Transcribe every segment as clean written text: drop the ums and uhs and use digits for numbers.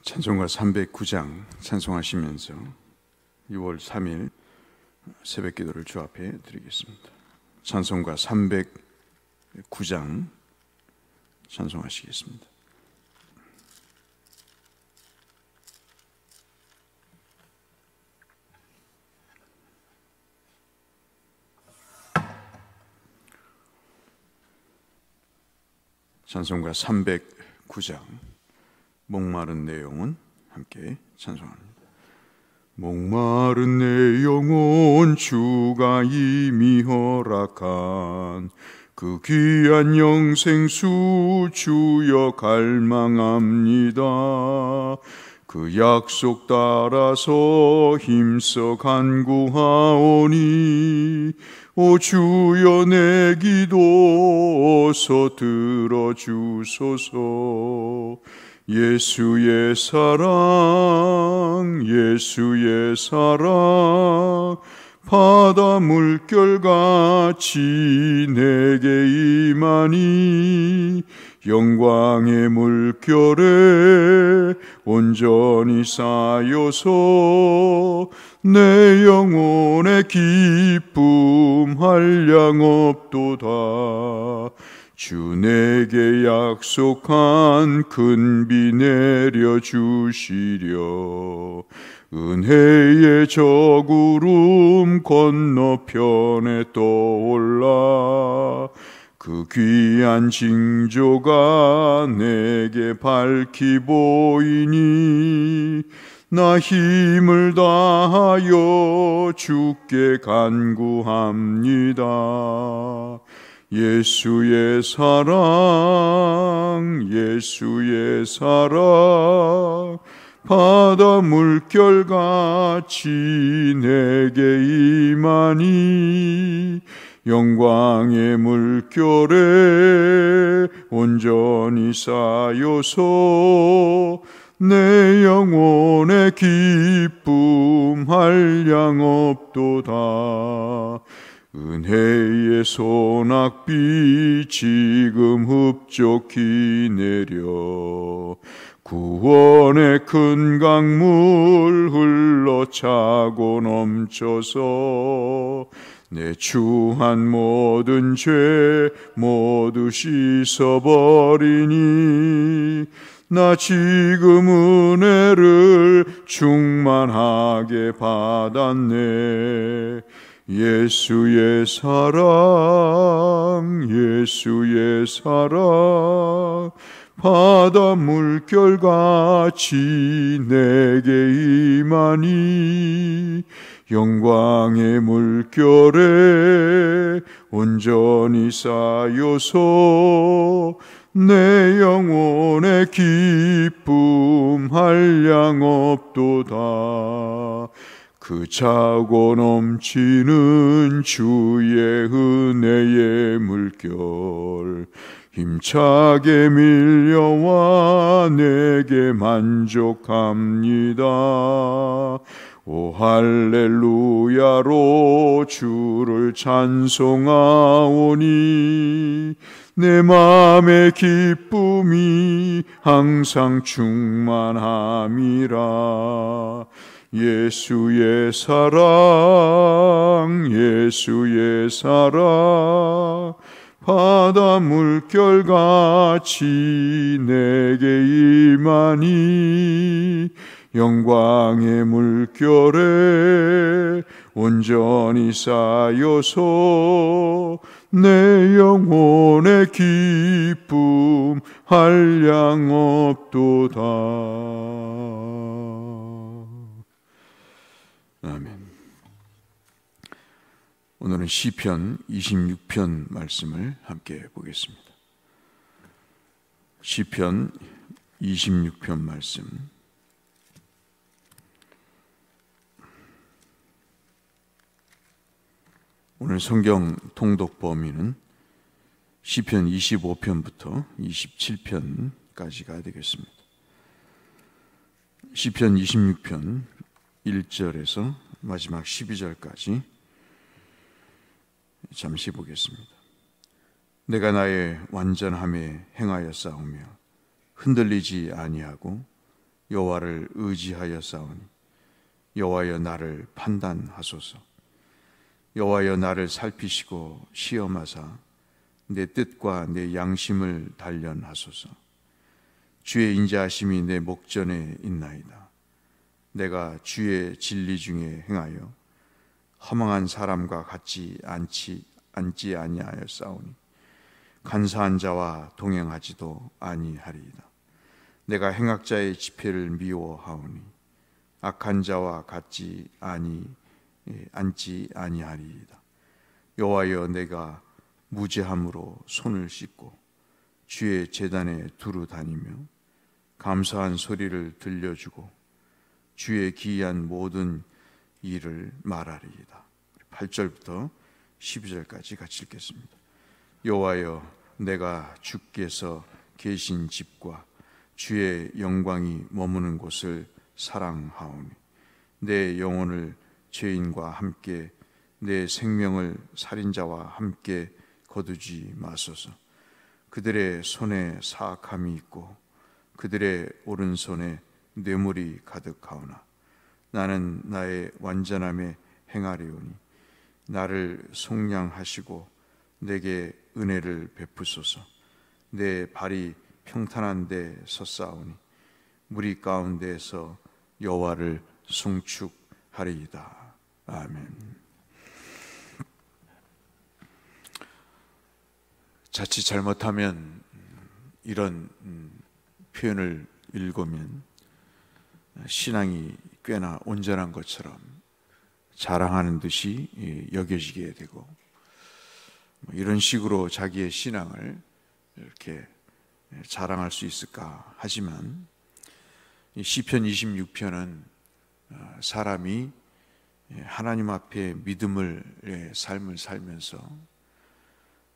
찬송가 309장 찬송하시면서 6월 3일 새벽 기도를 주 앞에 드리겠습니다. 찬송가 309장 찬송하시겠습니다. 찬송가 309장 목마른 내 영혼 함께 찬송합니다. 목마른 내 영혼 주가 이미 허락한 그 귀한 영생수 주여 갈망합니다. 그 약속 따라서 힘써 간구하오니 오 주여 내 기도 어서 들어주소서. 예수의 사랑 예수의 사랑 바다 물결같이 내게 임하니 영광의 물결에 온전히 쌓여서 내 영혼의 기쁨 한량 없도다. 주 내게 약속한 큰 비 내려주시려 은혜의 저 구름 건너편에 떠올라 그 귀한 징조가 내게 밝히 보이니 나 힘을 다하여 주께 간구합니다. 예수의 사랑 예수의 사랑 바다 물결같이 내게 임하니 영광의 물결에 온전히 쌓여서 내 영혼의 기쁨 한량 없도다. 은혜의 소낙비 지금 흡족히 내려 구원의 큰 강물 흘러차고 넘쳐서 내 추한 모든 죄 모두 씻어버리니 나 지금 은혜를 충만하게 받았네. 예수의 사랑 예수의 사랑 바다 물결같이 내게 임하니 영광의 물결에 온전히 쌓여서 내 영혼의 기쁨 한량 없도다. 그 차고 넘치는 주의 은혜의 물결 힘차게 밀려와 내게 만족합니다. 오 할렐루야로 주를 찬송하오니 내 맘의 기쁨이 항상 충만함이라. 예수의 사랑 예수의 사랑 바다 물결같이 내게 임하니 영광의 물결에 온전히 쌓여서 내 영혼의 기쁨 한량 없도다. 아멘. 오늘은 시편 26편 말씀을 함께 보겠습니다. 시편 26편 말씀. 오늘 성경 통독 범위는 시편 25편부터 27편까지가 되겠습니다. 시편 26편 1절에서 마지막 12절까지 잠시 보겠습니다. 내가 나의 완전함에 행하여 싸우며 흔들리지 아니하고 여호와를 의지하여 싸우니 여호와여 나를 판단하소서. 여호와여 나를 살피시고 시험하사 내 뜻과 내 양심을 단련하소서. 주의 인자하심이 내 목전에 있나이다. 내가 주의 진리 중에 행하여 허망한 사람과 같이 앉지 아니하여 싸우니 간사한 자와 동행하지도 아니하리이다. 내가 행악자의 집회를 미워하오니 악한 자와 같이 앉지 아니하리이다. 여호와여 내가 무죄함으로 손을 씻고 주의 제단에 두루 다니며 감사한 소리를 들려주고 주의 기이한 모든 일을 말하리이다. 8절부터 12절까지 같이 읽겠습니다. 여호와여 내가 주께서 계신 집과 주의 영광이 머무는 곳을 사랑하오니 내 영혼을 죄인과 함께 내 생명을 살인자와 함께 거두지 마소서. 그들의 손에 사악함이 있고 그들의 오른손에 뇌물이 가득하오나 나는 나의 완전함에 행하리오니 나를 속량하시고 내게 은혜를 베푸소서. 내 발이 평탄한 데 섰사오니 무리 가운데에서 여호와를 송축하리이다. 아멘. 자칫 잘못하면 이런 표현을 읽으면 신앙이 꽤나 온전한 것처럼 자랑하는 듯이 여겨지게 되고 이런 식으로 자기의 신앙을 이렇게 자랑할 수 있을까 하지만 시편 26편은 사람이 하나님 앞에 믿음의 삶을 살면서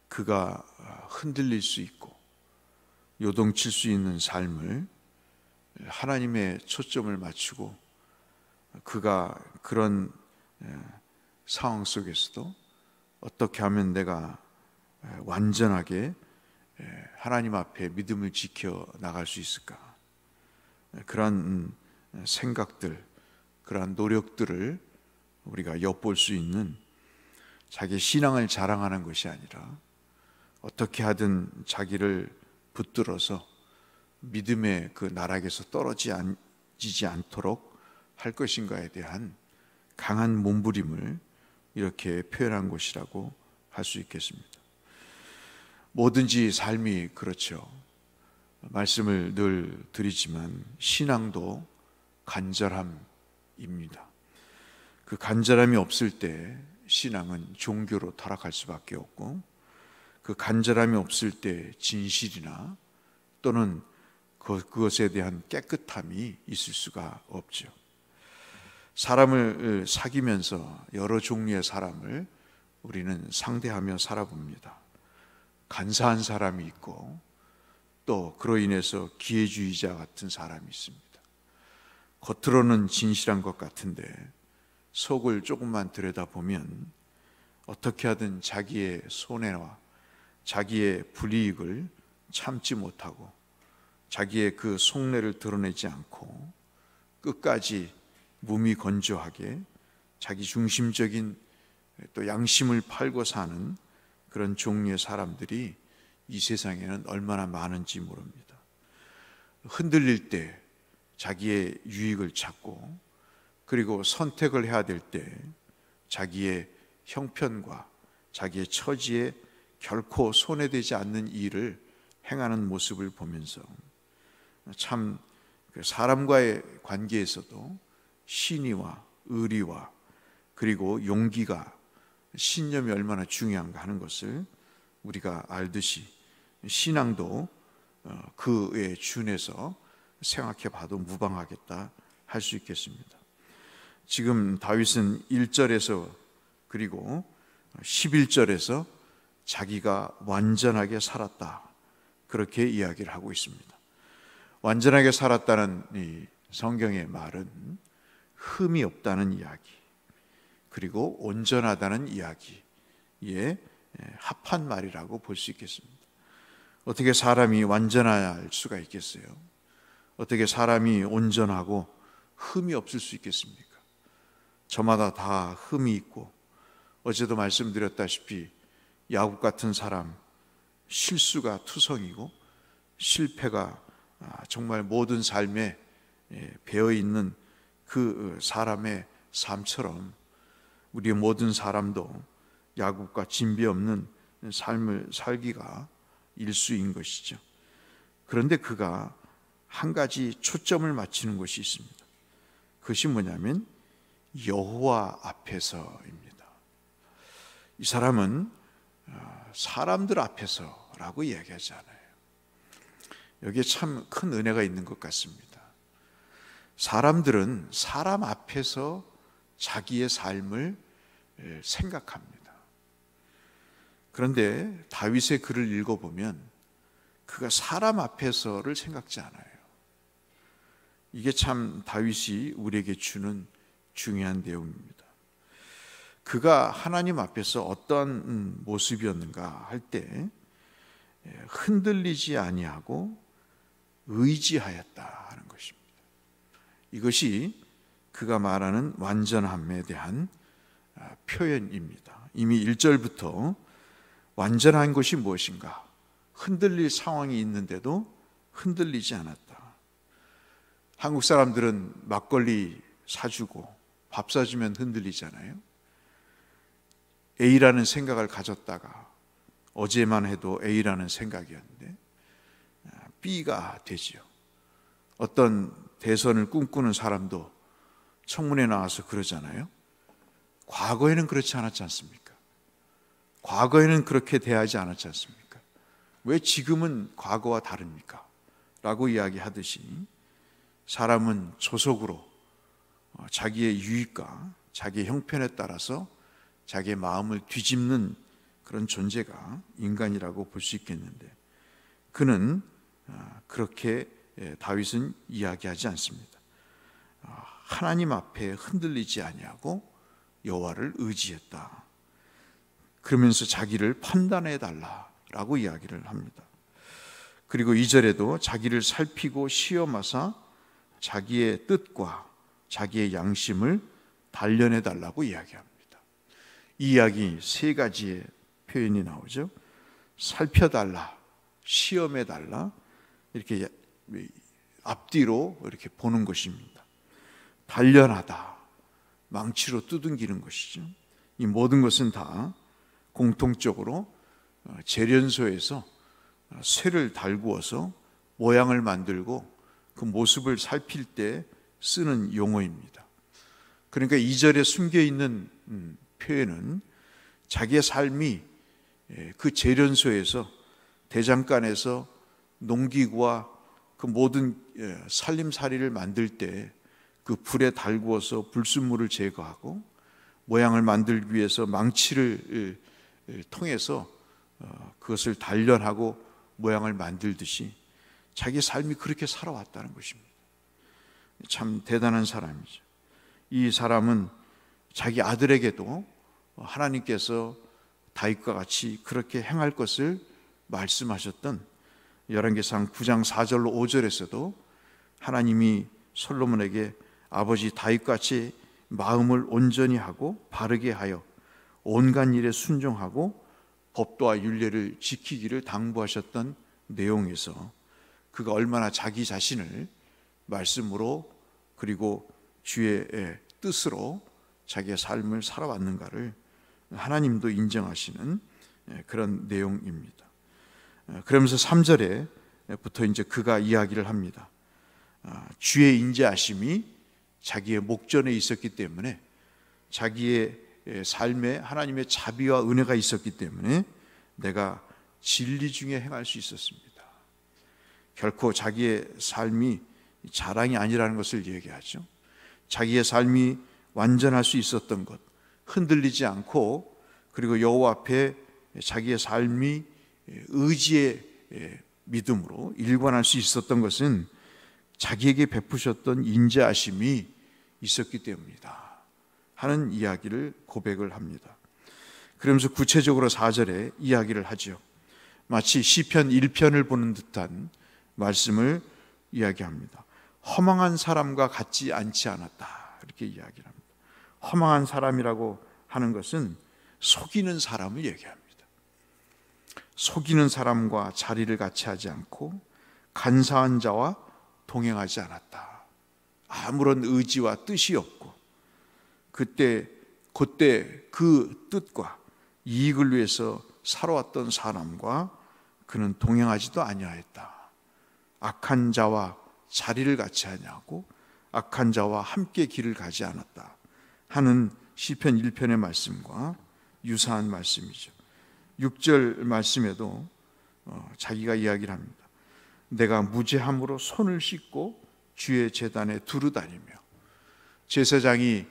그가 흔들릴 수 있고 요동칠 수 있는 삶을 하나님의 초점을 맞추고 그가 그런 상황 속에서도 어떻게 하면 내가 완전하게 하나님 앞에 믿음을 지켜 나갈 수 있을까? 그러한 생각들, 그러한 노력들을 우리가 엿볼 수 있는 자기 신앙을 자랑하는 것이 아니라 어떻게 하든 자기를 붙들어서 믿음의 그 나락에서 떨어지지 않도록 할 것인가에 대한 강한 몸부림을 이렇게 표현한 것이라고 할 수 있겠습니다. 뭐든지 삶이 그렇죠. 말씀을 늘 드리지만 신앙도 간절함입니다. 그 간절함이 없을 때 신앙은 종교로 타락할 수밖에 없고 그 간절함이 없을 때 진실이나 또는 그것에 대한 깨끗함이 있을 수가 없죠. 사람을 사귀면서 여러 종류의 사람을 우리는 상대하며 살아봅니다. 간사한 사람이 있고 또 그로 인해서 기회주의자 같은 사람이 있습니다. 겉으로는 진실한 것 같은데 속을 조금만 들여다보면 어떻게 하든 자기의 손해와 자기의 불이익을 참지 못하고 자기의 그 속내를 드러내지 않고 끝까지 무미건조하게 자기 중심적인 또 양심을 팔고 사는 그런 종류의 사람들이 이 세상에는 얼마나 많은지 모릅니다. 흔들릴 때 자기의 유익을 찾고 그리고 선택을 해야 될 때 자기의 형편과 자기의 처지에 결코 손해되지 않는 일을 행하는 모습을 보면서 참 사람과의 관계에서도 신의와 의리와 그리고 용기가 신념이 얼마나 중요한가 하는 것을 우리가 알듯이 신앙도 그에 준해서 생각해 봐도 무방하겠다 할 수 있겠습니다. 지금 다윗은 1절에서 그리고 11절에서 자기가 완전하게 살았다 그렇게 이야기를 하고 있습니다. 완전하게 살았다는 이 성경의 말은 흠이 없다는 이야기 그리고 온전하다는 이야기에 합한 말이라고 볼 수 있겠습니다. 어떻게 사람이 완전할 수가 있겠어요? 어떻게 사람이 온전하고 흠이 없을 수 있겠습니까? 저마다 다 흠이 있고, 어제도 말씀드렸다시피 야곱 같은 사람 실수가 투성이고 실패가 정말 모든 삶에 배어있는 그 사람의 삶처럼 우리의 모든 사람도 야곱과 진비 없는 삶을 살기가 일수인 것이죠. 그런데 그가 한 가지 초점을 맞추는 것이 있습니다. 그것이 뭐냐면 여호와 앞에서입니다. 이 사람은 사람들 앞에서라고 이야기하지 않아요. 여기에 참 큰 은혜가 있는 것 같습니다. 사람들은 사람 앞에서 자기의 삶을 생각합니다. 그런데 다윗의 글을 읽어보면 그가 사람 앞에서를 생각지 않아요. 이게 참 다윗이 우리에게 주는 중요한 내용입니다. 그가 하나님 앞에서 어떤 모습이었는가 할 때 흔들리지 아니하고 의지하였다 하는 것입니다. 이것이 그가 말하는 완전함에 대한 표현입니다. 이미 1절부터 완전한 것이 무엇인가? 흔들릴 상황이 있는데도 흔들리지 않았다. 한국 사람들은 막걸리 사주고 밥 사주면 흔들리잖아요. A라는 생각을 가졌다가 어제만 해도 A라는 생각이었는데 B가 되지요. 어떤 대선을 꿈꾸는 사람도 청문회 나와서 그러잖아요. 과거에는 그렇지 않았지 않습니까? 과거에는 그렇게 대하지 않았지 않습니까? 왜 지금은 과거와 다릅니까? 라고 이야기하듯이 사람은 조속으로 자기의 유익과 자기의 형편에 따라서 자기의 마음을 뒤집는 그런 존재가 인간이라고 볼 수 있겠는데, 그는 그렇게 다윗은 이야기하지 않습니다. 하나님 앞에 흔들리지 아니하고 여호와를 의지했다. 그러면서 자기를 판단해 달라라고 이야기를 합니다. 그리고 2절에도 자기를 살피고 시험하사 자기의 뜻과 자기의 양심을 단련해 달라고 이야기합니다. 이 이야기 세 가지의 표현이 나오죠. 살펴달라, 시험해달라, 이렇게 앞뒤로 이렇게 보는 것입니다. 단련하다, 망치로 두둥기는 것이죠. 이 모든 것은 다 공통적으로 재련소에서 쇠를 달구어서 모양을 만들고 그 모습을 살필 때 쓰는 용어입니다. 그러니까 2절에 숨겨있는 표현은 자기의 삶이 그 재련소에서 대장간에서 농기구와 그 모든 살림살이를 만들 때 그 불에 달구어서 불순물을 제거하고 모양을 만들기 위해서 망치를 통해서 그것을 단련하고 모양을 만들듯이 자기 삶이 그렇게 살아왔다는 것입니다. 참 대단한 사람이죠. 이 사람은 자기 아들에게도 하나님께서 다윗과 같이 그렇게 행할 것을 말씀하셨던 열왕기상 9장 4절로 5절에서도 하나님이 솔로몬에게 아버지 다윗같이 마음을 온전히 하고 바르게 하여 온갖 일에 순종하고 법도와 율례를 지키기를 당부하셨던 내용에서 그가 얼마나 자기 자신을 말씀으로 그리고 주의 뜻으로 자기의 삶을 살아왔는가를 하나님도 인정하시는 그런 내용입니다. 그러면서 3절에부터 이제 그가 이야기를 합니다. 주의 인자하심이 자기의 목전에 있었기 때문에, 자기의 삶에 하나님의 자비와 은혜가 있었기 때문에 내가 진리 중에 행할 수 있었습니다. 결코 자기의 삶이 자랑이 아니라는 것을 얘기하죠. 자기의 삶이 완전할 수 있었던 것, 흔들리지 않고 그리고 여호와 앞에 자기의 삶이 의지의 믿음으로 일관할 수 있었던 것은 자기에게 베푸셨던 인자하심이 있었기 때문이다 하는 이야기를 고백을 합니다. 그러면서 구체적으로 4절에 이야기를 하죠. 마치 시편 1편을 보는 듯한 말씀을 이야기합니다. 허망한 사람과 같지 않지 않았다, 이렇게 이야기를 합니다. 허망한 사람이라고 하는 것은 속이는 사람을 얘기합니다. 속이는 사람과 자리를 같이 하지 않고 간사한 자와 동행하지 않았다. 아무런 의지와 뜻이 없고 그때 그 뜻과 이익을 위해서 살아왔던 사람과 그는 동행하지도 아니하였다. 악한 자와 자리를 같이 하냐고 악한 자와 함께 길을 가지 않았다 하는 시편 1편의 말씀과 유사한 말씀이죠. 6절 말씀에도 자기가 이야기를 합니다. 내가 무죄함으로 손을 씻고 주의 제단에 두루 다니며, 제사장이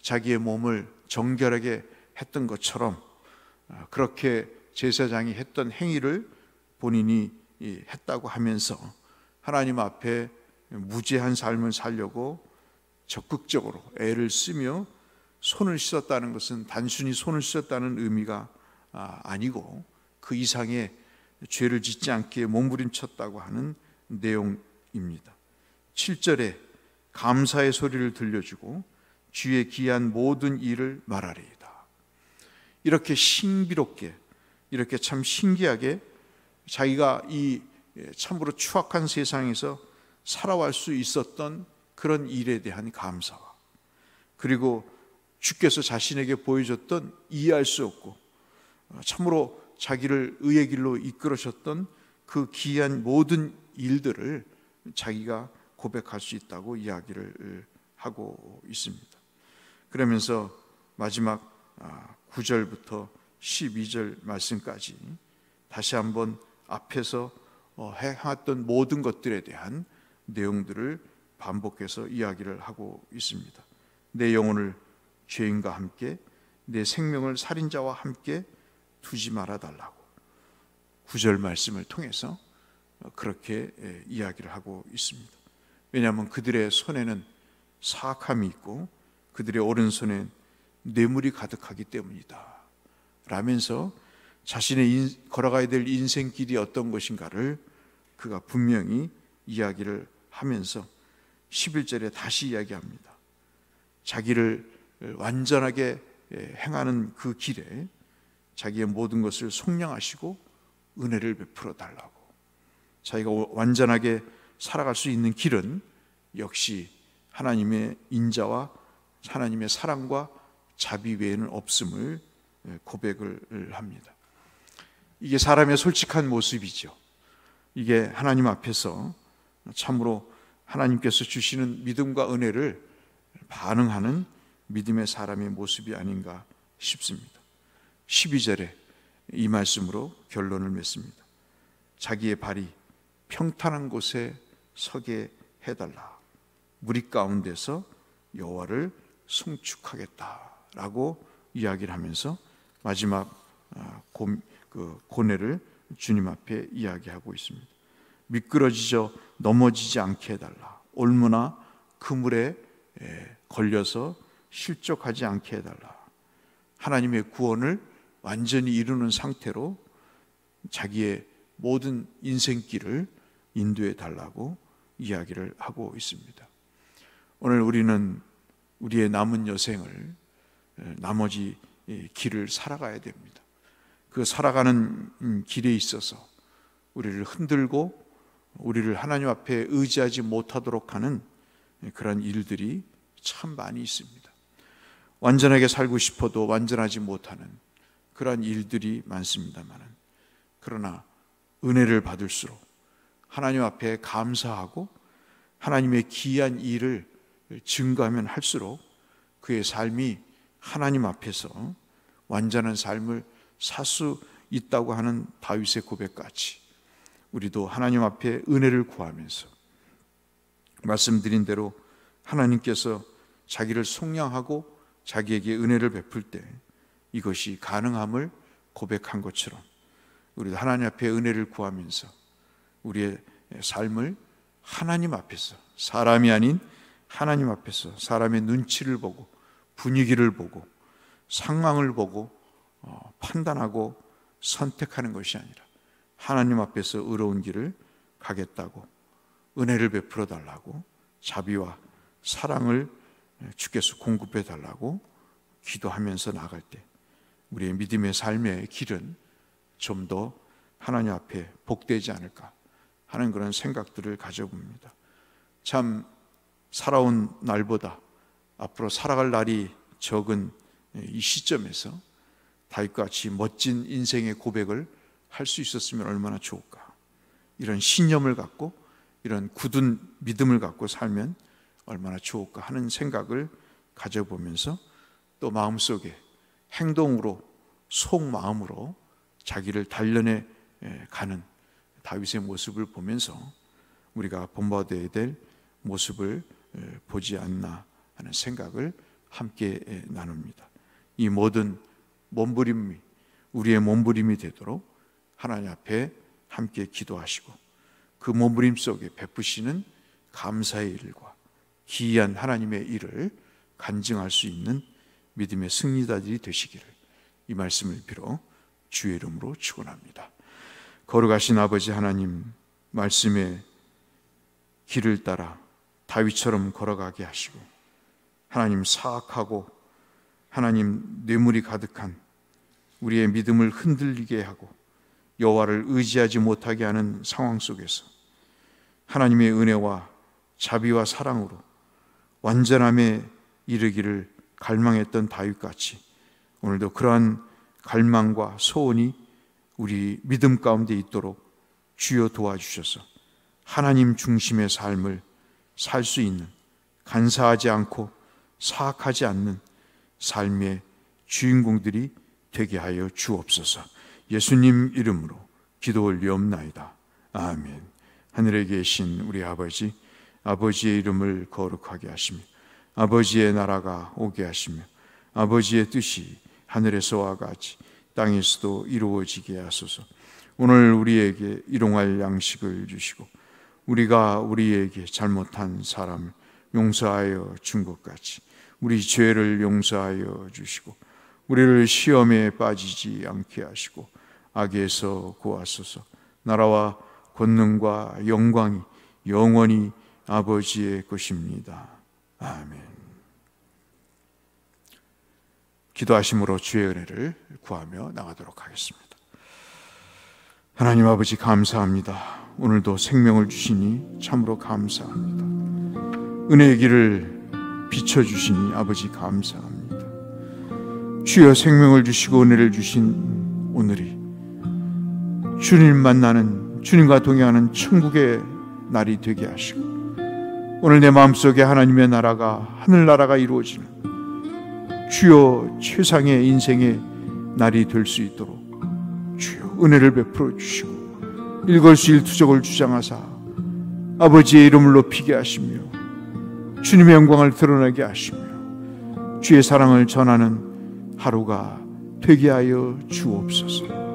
자기의 몸을 정결하게 했던 것처럼 그렇게 제사장이 했던 행위를 본인이 했다고 하면서 하나님 앞에 무죄한 삶을 살려고 적극적으로 애를 쓰며 손을 씻었다는 것은 단순히 손을 씻었다는 의미가 아니고 그 이상의 죄를 짓지 않기에 몸부림쳤다고 하는 내용입니다. 7절에 감사의 소리를 들려주고 주의 기한 모든 일을 말하리이다. 이렇게 신비롭게, 이렇게 참 신기하게 자기가 이 참으로 추악한 세상에서 살아갈 수 있었던 그런 일에 대한 감사와, 그리고 주께서 자신에게 보여줬던 이해할 수 없고 참으로 자기를 의의 길로 이끌으셨던 그 귀한 모든 일들을 자기가 고백할 수 있다고 이야기를 하고 있습니다. 그러면서 마지막 9절부터 12절 말씀까지 다시 한번 앞에서 행했던 모든 것들에 대한 내용들을 반복해서 이야기를 하고 있습니다. 내 영혼을 죄인과 함께, 내 생명을 살인자와 함께 두지 말아 달라고 9절 말씀을 통해서 그렇게 이야기를 하고 있습니다. 왜냐하면 그들의 손에는 사악함이 있고 그들의 오른손에 뇌물이 가득하기 때문이다 라면서 자신의 걸어가야 될 인생길이 어떤 것인가를 그가 분명히 이야기를 하면서 11절에 다시 이야기합니다. 자기를 완전하게 행하는 그 길에 자기의 모든 것을 속량하시고 은혜를 베풀어 달라고. 자기가 완전하게 살아갈 수 있는 길은 역시 하나님의 인자와 하나님의 사랑과 자비 외에는 없음을 고백을 합니다. 이게 사람의 솔직한 모습이죠. 이게 하나님 앞에서 참으로 하나님께서 주시는 믿음과 은혜를 반응하는 믿음의 사람의 모습이 아닌가 싶습니다. 12절에 이 말씀으로 결론을 맺습니다. 자기의 발이 평탄한 곳에 서게 해달라. 무리 가운데서 여호와를 송축하겠다라고 이야기를 하면서 마지막 고뇌를 주님 앞에 이야기하고 있습니다. 미끄러지져 넘어지지 않게 해달라. 올무나 그물에 걸려서 실족하지 않게 해달라. 하나님의 구원을 완전히 이루는 상태로 자기의 모든 인생길을 인도해 달라고 이야기를 하고 있습니다. 오늘 우리는 우리의 남은 여생을, 나머지 길을 살아가야 됩니다. 그 살아가는 길에 있어서 우리를 흔들고 우리를 하나님 앞에 의지하지 못하도록 하는 그런 일들이 참 많이 있습니다. 완전하게 살고 싶어도 완전하지 못하는 그런 일들이 많습니다만, 그러나 은혜를 받을수록 하나님 앞에 감사하고 하나님의 귀한 일을 증거하면 할수록 그의 삶이 하나님 앞에서 완전한 삶을 살 수 있다고 하는 다윗의 고백같이 우리도 하나님 앞에 은혜를 구하면서 말씀드린 대로 하나님께서 자기를 속량하고 자기에게 은혜를 베풀 때 이것이 가능함을 고백한 것처럼 우리도 하나님 앞에 은혜를 구하면서 우리의 삶을 하나님 앞에서, 사람이 아닌 하나님 앞에서 사람의 눈치를 보고 분위기를 보고 상황을 보고 판단하고 선택하는 것이 아니라 하나님 앞에서 의로운 길을 가겠다고, 은혜를 베풀어 달라고 자비와 사랑을 주께서 공급해 달라고 기도하면서 나갈 때 우리의 믿음의 삶의 길은 좀 더 하나님 앞에 복되지 않을까 하는 그런 생각들을 가져봅니다. 참 살아온 날보다 앞으로 살아갈 날이 적은 이 시점에서 다윗같이 멋진 인생의 고백을 할 수 있었으면 얼마나 좋을까. 이런 신념을 갖고 이런 굳은 믿음을 갖고 살면 얼마나 좋을까 하는 생각을 가져보면서 또 마음속에 행동으로 속마음으로 자기를 단련해 가는 다윗의 모습을 보면서 우리가 본받아야 될 모습을 보지 않나 하는 생각을 함께 나눕니다. 이 모든 몸부림이 우리의 몸부림이 되도록 하나님 앞에 함께 기도하시고 그 몸부림 속에 베푸시는 감사의 일과 기이한 하나님의 일을 간증할 수 있는 믿음의 승리자들이 되시기를 이 말씀을 빌어 주의 이름으로 축원합니다. 거룩하신 아버지 하나님, 말씀의 길을 따라 다윗처럼 걸어가게 하시고 하나님 사악하고 하나님 뇌물이 가득한 우리의 믿음을 흔들리게 하고 여호와를 의지하지 못하게 하는 상황 속에서 하나님의 은혜와 자비와 사랑으로 완전함에 이르기를 갈망했던 다윗같이 오늘도 그러한 갈망과 소원이 우리 믿음 가운데 있도록 주여 도와주셔서 하나님 중심의 삶을 살 수 있는 간사하지 않고 사악하지 않는 삶의 주인공들이 되게 하여 주옵소서. 예수님 이름으로 기도 올리옵나이다. 아멘. 하늘에 계신 우리 아버지, 아버지의 이름을 거룩하게 하시며 아버지의 나라가 오게 하시며 아버지의 뜻이 하늘에서와 같이 땅에서도 이루어지게 하소서. 오늘 우리에게 일용할 양식을 주시고 우리가 우리에게 잘못한 사람을 용서하여 준 것 같이 우리 죄를 용서하여 주시고 우리를 시험에 빠지지 않게 하시고 악에서 구하소서. 나라와 권능과 영광이 영원히 아버지의 것입니다. 아멘. 기도하심으로 주의 은혜를 구하며 나가도록 하겠습니다. 하나님 아버지 감사합니다. 오늘도 생명을 주시니 참으로 감사합니다. 은혜의 길을 비춰주시니 아버지 감사합니다. 주여 생명을 주시고 은혜를 주신 오늘이 주님 만나는 주님과 동행하는 천국의 날이 되게 하시고 오늘 내 마음속에 하나님의 나라가 하늘나라가 이루어지는 주여 최상의 인생의 날이 될 수 있도록 주여 은혜를 베풀어 주시고 일거수일투족을 주장하사 아버지의 이름을 높이게 하시며 주님의 영광을 드러나게 하시며 주의 사랑을 전하는 하루가 되게 하여 주옵소서.